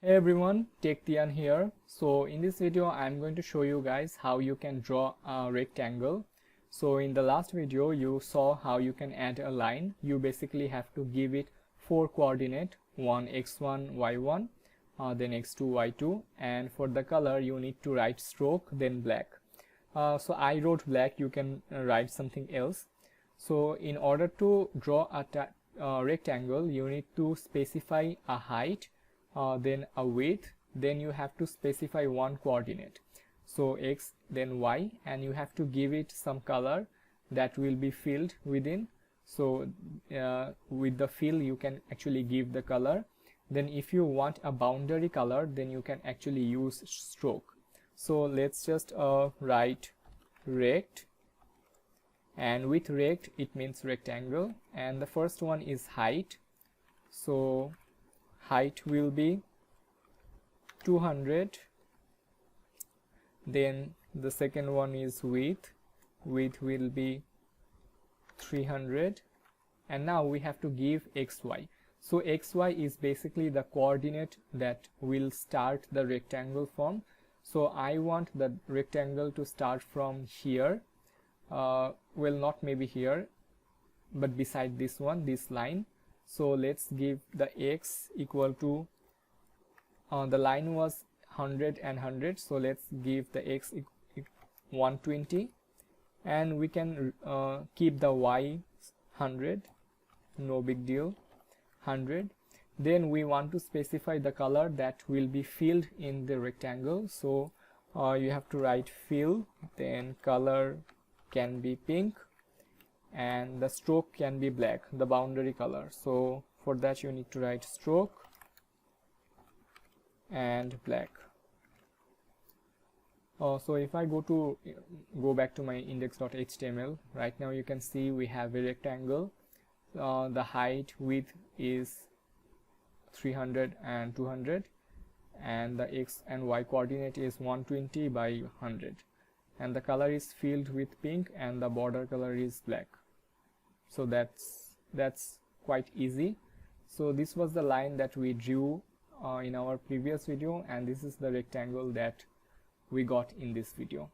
Hey everyone, Tian here. So in this video I'm going to show you guys how you can draw a rectangle. So in the last video you saw how you can add a line. You basically have to give it 4 coordinate, one x1 y1, then x2 y2, and for the color you need to write stroke then black. So I wrote black, you can write something else. So in order to draw a rectangle you need to specify a height, then a width, then you have to specify one coordinate, so x then y, and you have to give it some color that will be filled within. So with the fill you can actually give the color. Then if you want a boundary color then you can actually use stroke. So let's just write rect, and with rect it means rectangle, and the first one is height. So height will be 200, then the second one is width will be 300, and now we have to give xy. So xy is basically the coordinate that will start the rectangle from. So I want the rectangle to start from here, well, not maybe here, but beside this one, this line. So let's give the x equal to, the line was 100 and 100, so let's give the x 120, and we can keep the y 100, no big deal, 100. Then we want to specify the color that will be filled in the rectangle. So you have to write fill, then color can be pink, and the stroke can be black, the boundary color. So for that you need to write stroke and black. So if I go back to my index.html, right now you can see we have a rectangle. The height width is 300 and 200, and the x and y coordinate is 120 by 100, and the color is filled with pink and the border color is black. So that's quite easy. So this was the line that we drew in our previous video, and this is the rectangle that we got in this video.